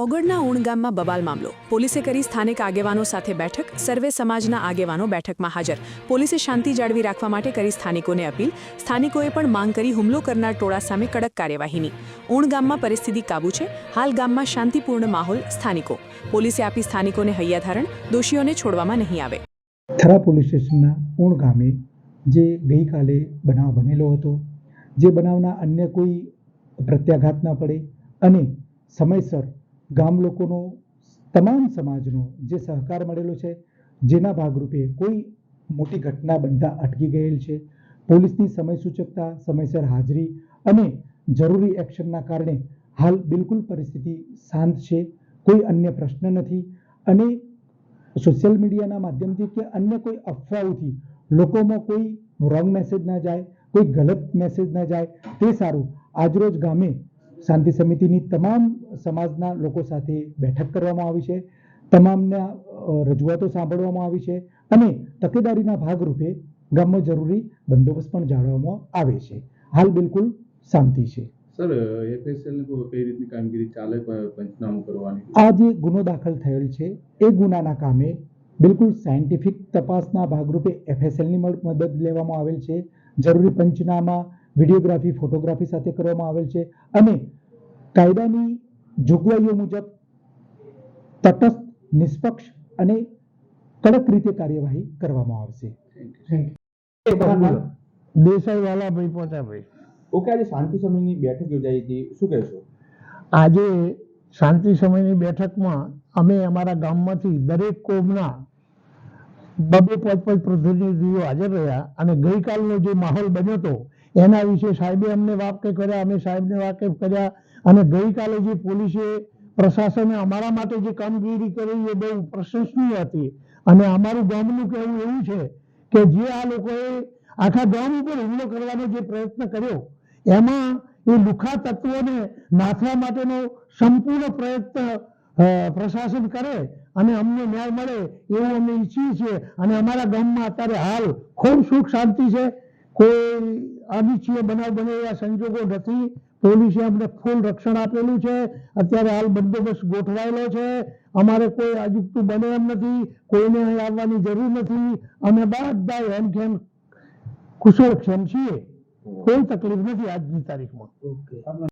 ઓગળના ઊણ ગામમાં બબાલ મામલો. પોલીસે કરી સ્થાનિક આગેવાનો સાથે બેઠક. સર્વે સમાજના આગેવાનો બેઠકમાં હાજર. પોલીસે શાંતિ જાળવી રાખવા માટે કરી સ્થાનિકોને અપીલ. સ્થાનિકોએ પણ માંગ કરી હુમલો કરનાર ટોળા સામે કડક કાર્યવાહીની. ઊણ ગામમાં પરિસ્થિતિ કાબુ છે. હાલ ગામમાં શાંતિપૂર્ણ માહોલ. સ્થાનિકો. પોલીસે આપી સ્થાનિકોને હૈયાધારણ. દોષીઓને છોડવામાં નહીં આવે. થરા પોલીસ સ્ટેશનના ઊણ ગામે જે ગઈકાલે બનાવ બનેલો હતો, જે બનાવના અન્ય કોઈ પ્રત્યાઘાત ન પડે અને સમયસર ગામ લોકોનો તમામ સમાજનો જે સહકાર મળેલો છે, જેના ભાગરૂપે કોઈ મોટી ઘટના બનતા અટકી ગયેલ છે. પોલીસની સમય સૂચકતા, સમયસર હાજરી અને જરૂરી એક્શનના કારણે હાલ બિલકુલ પરિસ્થિતિ શાંત છે. કોઈ અન્ય પ્રશ્ન નથી અને સોશિયલ મીડિયાના માધ્યમથી કે અન્ય કોઈ અફવાઓથી લોકોમાં કોઈ રોંગ મેસેજ ના જાય, કોઈ ગલત મેસેજ ના જાય, તે સારું. આજરોજ ગામે શાંતિ સમિતિની તમામ સમાજના લોકો સાથે બેઠક કરવામાં આવી છે. તમામના રજૂઆતો સાંભળવામાં આવી છે અને તકેદારીના ભાગરૂપે ગામમાં જરૂરી બંદોબસ્ત પણ જાળવવામાં આવે છે. હાલ બિલકુલ શાંતિ છે. સર, એફએસએલ કઈ રીતની કામગીરી ચાલે પંચનામું કરવાની? આ જે ગુનો દાખલ થયેલ છે એ ગુનાના કામે બિલકુલ સાયન્ટિફિક તપાસના ભાગરૂપે એફએસએલની મદદ લેવામાં આવેલ છે. જરૂરી પંચનામા, વિડીયોગ્રાફી, ફોટોગ્રાફી સાથે કરવામાં આવેલ છે અને કાયદાની જોગવાઈઓ મુજબ તટસ્થ, નિષ્પક્ષ અને કડક રીતે કાર્યવાહી કરવામાં આવશે. દેસાઈવાલા ભાઈ પોતાભાઈ. ઓકે, આજે શાંતિ સમિતિની બેઠક યોજાઈ હતી, શું કહેશો? આજે શાંતિ સમયની બેઠકમાં અમે અમારા ગામમાંથી દરેક કોમના 2-5 પ્રતિનિધિઓ હાજર રહ્યા અને ગઈકાલનો જે માહોલ બન્યો હતો એના વિશે સાહેબે અમને વાકેફ કર્યા, અમે સાહેબને વાકેફ કર્યા અને ગઈકાલે જે પોલીસે, પ્રશાસને અમારા માટે જે કામગીરી કરી એ બહુ પ્રશંસનીય હતી અને અમારું ગામનું કહેવું એવું છે કે જે આ લોકોએ આખા ગામ ઉપર હુમલો કરવાનો જે પ્રયત્ન કર્યો એમાં એ લુખ્ખા તત્વોને નાથવા માટેનો સંપૂર્ણ પ્રયત્ન પ્રશાસન કરે અને અમને ન્યાય મળે એવું અમે ઈચ્છીએ છીએ અને અમારા ગામમાં અત્યારે હાલ ખૂબ સુખ શાંતિ છે. કોઈ અનિચ્છનીય બનાવ બને એવા સંજોગો નથી. પોલીસે અમને ફૂલ રક્ષણ આપેલું છે. અત્યારે હાલ બંદોબસ્ત ગોઠવાયેલો છે. અમારે કોઈ અજુગતું બને એમ નથી. કોઈને અહીં આવવાની જરૂર નથી. અમે બધા હેમખેમ કુશળક્ષેમ છીએ. કોઈ તકલીફ નથી આજની તારીખમાં.